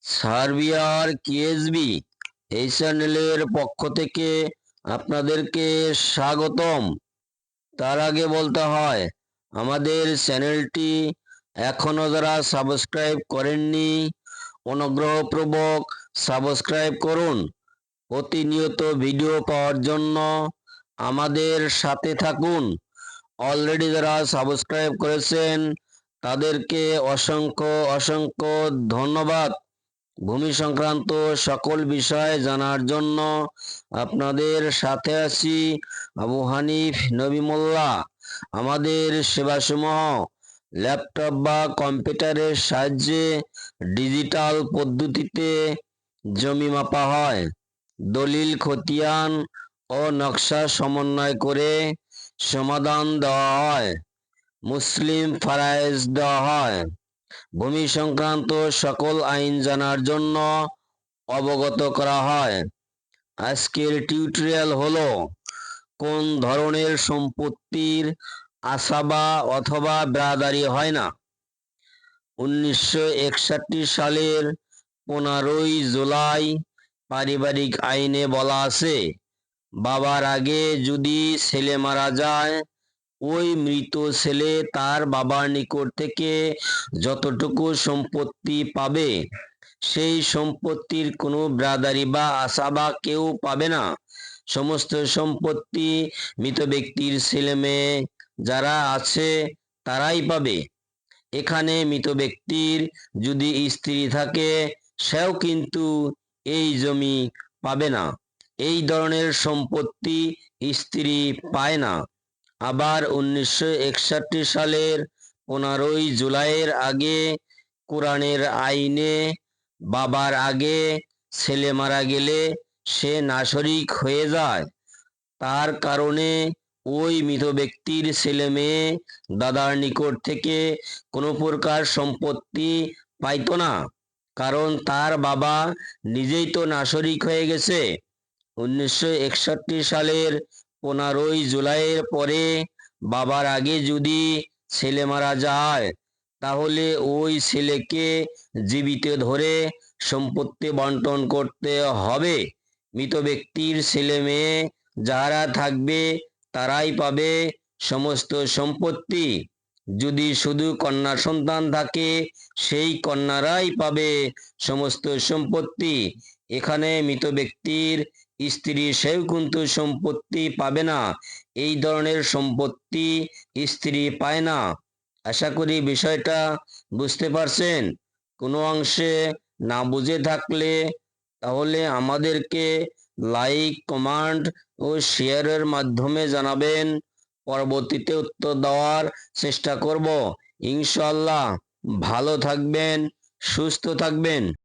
সার্বিয়ার কেএসবি এই চ্যানেলের পক্ষ থেকে আপনাদেরকে স্বাগতম। তার আগে বলতে হয়, আমাদের চ্যানেলটি এখনও যারা সাবস্ক্রাইব করেননি অনুগ্রহপূর্বক সাবস্ক্রাইব করুন। প্রতিনিয়ত ভিডিও পাওয়ার জন্য আমাদের সাথে থাকুন। অলরেডি যারা সাবস্ক্রাইব করেছেন তাদেরকে অসংখ্য অসংখ্য ধন্যবাদ। ভূমি সংক্রান্ত সকল বিষয় জানার জন্য আপনাদের সাথে আছি আবু হানিফ নবী মোল্লা। আমাদের সেবাসমূহ ল্যাপটপ বা কম্পিউটারের সাহায্যে ডিজিটাল পদ্ধতিতে জমি মাপা হয়, দলিল খতিয়ান ও নকশা সমন্বয় করে সমাধান দেওয়া হয়, মুসলিম ফারায়েজ দেওয়া হয়। ভূমি সংক্রান্ত সকল আইন জানার জন্য অবগত করা হয়। আজকের টিউটোরিয়াল হলো কোন ধরনের সম্পত্তির আসাবা অথবা ব্রাদারি হয় না। 1961 সালের 15ই জুলাই পারিবারিক আইনে বলা আছে, বাবার আগে যদি ছেলে মারা যায়, ওই মৃত ছেলে তার বাবার নিকট থেকে যতটুকু সম্পত্তি পাবে, সেই সম্পত্তির কোনো ব্রাদারি বা আসাবা কেউ পাবে না। সমস্ত সম্পত্তি মৃত ব্যক্তির ছেলে মেয়ে যারা আছে তারাই পাবে। এখানে মৃত ব্যক্তির যদি স্ত্রী থাকে, সেও কিন্তু এই জমি পাবে না। এই ধরনের সম্পত্তি স্ত্রী পায় না। আবার 1961 সালের 15ই জুলাইয়ের আগে কোরআনের আইনে বাবার আগে ছেলে মারা গেলে সে নাশরিক হয়ে যায়। তার কারণে ওই মৃত ব্যক্তির ছেলে মেয়ে দাদার নিকট থেকে কোনো প্রকার সম্পত্তি পাইতো না, কারণ তার বাবা নিজেই তো নাশরিক হয়ে গেছে। 1961 সালের 15ই জুলাইয়ের পরে বাবার আগে যদি ছেলে মারা যায়, তাহলে ওই ছেলেকে জীবিত ধরে সম্পত্তি বন্টন করতে হবে। মৃত ব্যক্তির ছেলে মেয়ে যারা থাকবে তারাই পাবে সমস্ত সম্পত্তি। যদি শুধু কন্যা সন্তান থাকে, সেই কন্যারাই পাবে সমস্ত সম্পত্তি। এখানে মৃত ব্যক্তির স্ত্রী সেও কিন্তু সম্পত্তি পাবে না। এই ধরনের সম্পত্তি স্ত্রী পায় না। আশা করি বিষয়টা বুঝতে পারছেন। কোনো অংশে না বুঝে থাকলে তাহলে আমাদেরকে লাইক, কমেন্ট ও শেয়ারের মাধ্যমে জানাবেন। পরবর্তীতে উত্তর দেওয়ার চেষ্টা করব ইনশাআল্লাহ। ভালো থাকবেন, সুস্থ থাকবেন।